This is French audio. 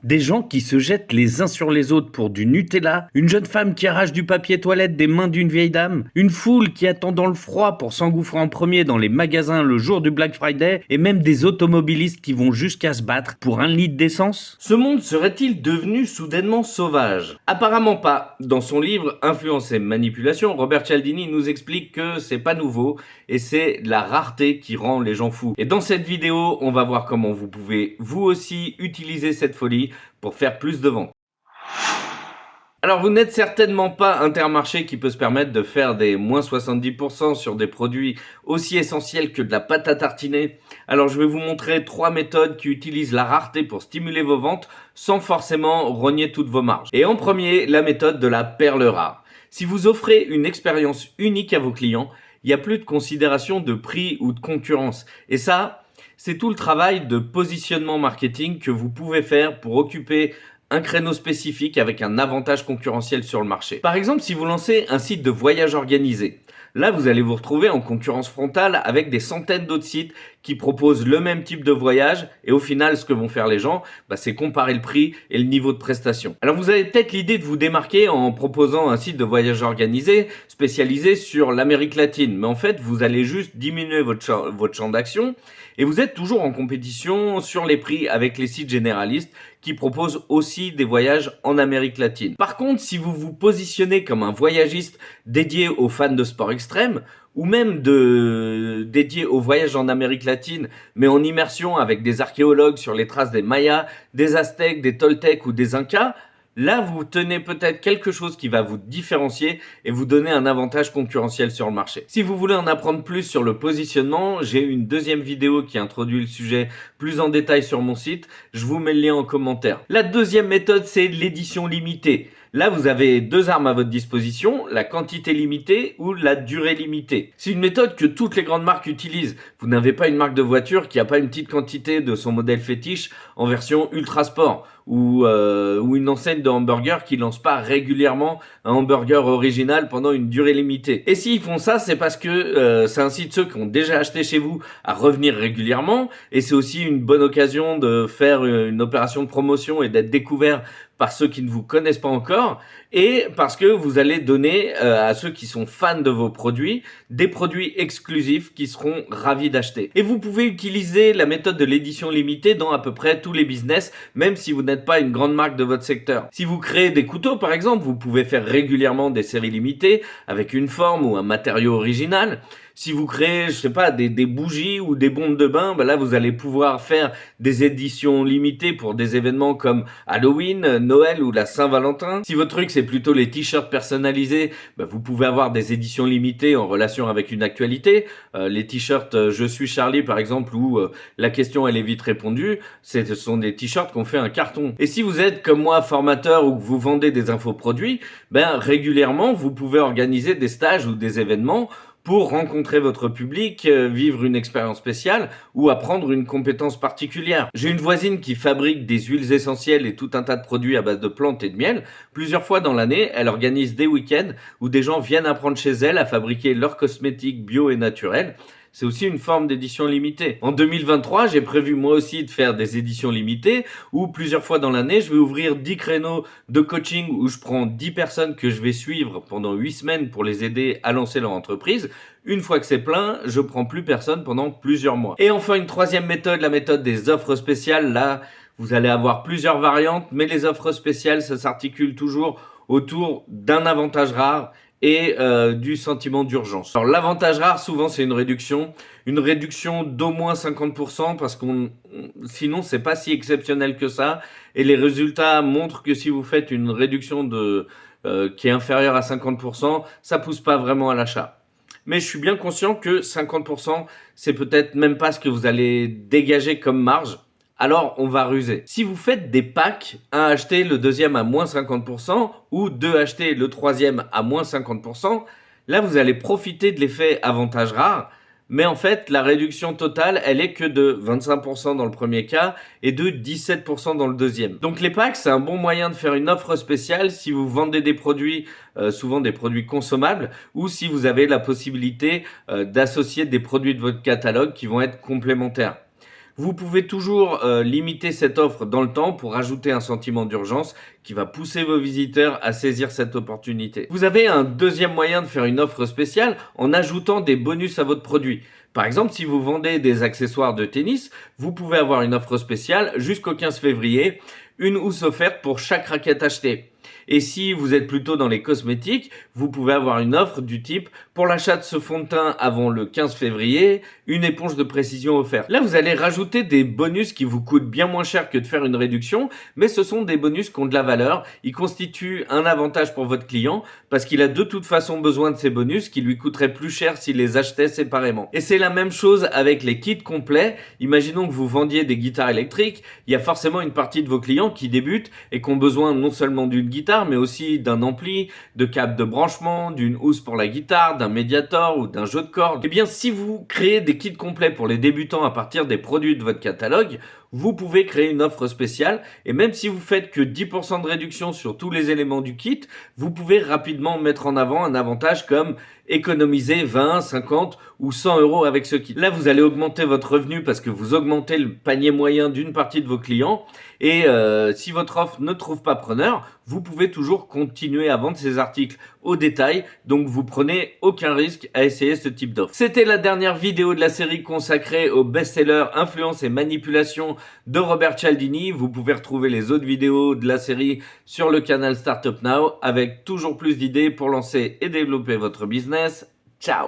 Des gens qui se jettent les uns sur les autres pour du Nutella, une jeune femme qui arrache du papier toilette des mains d'une vieille dame, une foule qui attend dans le froid pour s'engouffrer en premier dans les magasins le jour du Black Friday, et même des automobilistes qui vont jusqu'à se battre pour un litre d'essence. Ce monde serait-il devenu soudainement sauvage? Apparemment pas. Dans son livre Influence et manipulation, Robert Cialdini nous explique que c'est pas nouveau et c'est la rareté qui rend les gens fous. Et dans cette vidéo, on va voir comment vous pouvez vous aussi utiliser cette folie pour faire plus de ventes. Alors vous n'êtes certainement pas Intermarché qui peut se permettre de faire des moins 70% sur des produits aussi essentiels que de la pâte à tartiner. Alors je vais vous montrer 3 méthodes qui utilisent la rareté pour stimuler vos ventes sans forcément rogner toutes vos marges. Et en premier, la méthode de la perle rare. Si vous offrez une expérience unique à vos clients, il n'y a plus de considération de prix ou de concurrence. Et ça, c'est tout le travail de positionnement marketing que vous pouvez faire pour occuper un créneau spécifique avec un avantage concurrentiel sur le marché. Par exemple, si vous lancez un site de voyage organisé, là vous allez vous retrouver en concurrence frontale avec des centaines d'autres sites qui proposent le même type de voyage et au final ce que vont faire les gens, c'est comparer le prix et le niveau de prestation. Alors vous avez peut-être l'idée de vous démarquer en proposant un site de voyage organisé spécialisé sur l'Amérique latine, mais en fait vous allez juste diminuer votre champ d'action et vous êtes toujours en compétition sur les prix avec les sites généralistes qui proposent aussi des voyages en Amérique latine. Par contre, si vous vous positionnez comme un voyagiste dédié aux fans de sport extrême, ou même dédié au voyage en Amérique latine, mais en immersion avec des archéologues sur les traces des Mayas, des Aztèques, des Toltecs ou des Incas, là, vous tenez peut-être quelque chose qui va vous différencier et vous donner un avantage concurrentiel sur le marché. Si vous voulez en apprendre plus sur le positionnement, j'ai une deuxième vidéo qui introduit le sujet plus en détail sur mon site. Je vous mets le lien en commentaire. La deuxième méthode, c'est l'édition limitée. Là, vous avez deux armes à votre disposition, la quantité limitée ou la durée limitée. C'est une méthode que toutes les grandes marques utilisent. Vous n'avez pas une marque de voiture qui n'a pas une petite quantité de son modèle fétiche en version ultra sport ou une enseigne de hamburger qui lance pas régulièrement un hamburger original pendant une durée limitée. Et s'ils font ça, c'est parce que ça incite ceux qui ont déjà acheté chez vous à revenir régulièrement et c'est aussi une bonne occasion de faire une opération de promotion et d'être découvert par ceux qui ne vous connaissent pas encore et parce que vous allez donner à ceux qui sont fans de vos produits des produits exclusifs qui seront ravis d'acheter. Et vous pouvez utiliser la méthode de l'édition limitée dans à peu près tous les business, même si vous n'êtes pas une grande marque de votre secteur. Si vous créez des couteaux par exemple, vous pouvez faire régulièrement des séries limitées avec une forme ou un matériau original. Si vous créez, je sais pas, des bougies ou des bombes de bain, là vous allez pouvoir faire des éditions limitées pour des événements comme Halloween, Noël ou la Saint-Valentin. Si votre truc c'est plutôt les t-shirts personnalisés, vous pouvez avoir des éditions limitées en relation avec une actualité. Les t-shirts Je suis Charlie par exemple, où la question elle est vite répondue, ce sont des t-shirts qu'on fait un carton. Et si vous êtes comme moi formateur ou que vous vendez des infoproduits, régulièrement vous pouvez organiser des stages ou des événements pour rencontrer votre public, vivre une expérience spéciale ou apprendre une compétence particulière. J'ai une voisine qui fabrique des huiles essentielles et tout un tas de produits à base de plantes et de miel. Plusieurs fois dans l'année, elle organise des week-ends où des gens viennent apprendre chez elle à fabriquer leurs cosmétiques bio et naturels. C'est aussi une forme d'édition limitée. En 2023, j'ai prévu moi aussi de faire des éditions limitées où plusieurs fois dans l'année, je vais ouvrir 10 créneaux de coaching où je prends 10 personnes que je vais suivre pendant 8 semaines pour les aider à lancer leur entreprise. Une fois que c'est plein, je prends plus personne pendant plusieurs mois. Et enfin, une troisième méthode, la méthode des offres spéciales. Là, vous allez avoir plusieurs variantes, mais les offres spéciales, ça s'articule toujours autour d'un avantage rare et du sentiment d'urgence. Alors l'avantage rare, souvent c'est une réduction d'au moins 50% parce sinon c'est pas si exceptionnel que ça et les résultats montrent que si vous faites une réduction qui est inférieure à 50%, ça pousse pas vraiment à l'achat. Mais je suis bien conscient que 50%, c'est peut-être même pas ce que vous allez dégager comme marge. Alors on va ruser. Si vous faites des packs, un acheté, le deuxième à moins 50%, ou deux achetés, le troisième à moins 50%, là vous allez profiter de l'effet avantage rare, mais en fait la réduction totale elle est que de 25% dans le premier cas et de 17% dans le deuxième. Donc les packs c'est un bon moyen de faire une offre spéciale si vous vendez des produits, souvent des produits consommables, ou si vous avez la possibilité d'associer des produits de votre catalogue qui vont être complémentaires. Vous pouvez toujours limiter cette offre dans le temps pour ajouter un sentiment d'urgence qui va pousser vos visiteurs à saisir cette opportunité. Vous avez un deuxième moyen de faire une offre spéciale en ajoutant des bonus à votre produit. Par exemple, si vous vendez des accessoires de tennis, vous pouvez avoir une offre spéciale jusqu'au 15 février, une housse offerte pour chaque raquette achetée. Et si vous êtes plutôt dans les cosmétiques, vous pouvez avoir une offre du type pour l'achat de ce fond de teint avant le 15 février, une éponge de précision offerte. Là, vous allez rajouter des bonus qui vous coûtent bien moins cher que de faire une réduction, mais ce sont des bonus qui ont de la valeur. Ils constituent un avantage pour votre client parce qu'il a de toute façon besoin de ces bonus qui lui coûteraient plus cher s'il les achetait séparément. Et c'est la même chose avec les kits complets. Imaginons que vous vendiez des guitares électriques. Il y a forcément une partie de vos clients qui débutent et qui ont besoin non seulement d'une guitare, mais aussi d'un ampli, de câbles de branchement, d'une housse pour la guitare, d'un médiator ou d'un jeu de cordes. Eh bien, si vous créez des kits complets pour les débutants à partir des produits de votre catalogue, vous pouvez créer une offre spéciale et même si vous faites que 10% de réduction sur tous les éléments du kit, vous pouvez rapidement mettre en avant un avantage comme économiser 20, 50 ou 100 euros avec ce kit. Là, vous allez augmenter votre revenu parce que vous augmentez le panier moyen d'une partie de vos clients et si votre offre ne trouve pas preneur, vous pouvez toujours continuer à vendre ces articles au détail, donc vous prenez aucun risque à essayer ce type d'offre. C'était la dernière vidéo de la série consacrée au best-seller Influence et Manipulation de Robert Cialdini. Vous pouvez retrouver les autres vidéos de la série sur le canal Startup Now avec toujours plus d'idées pour lancer et développer votre business. Ciao!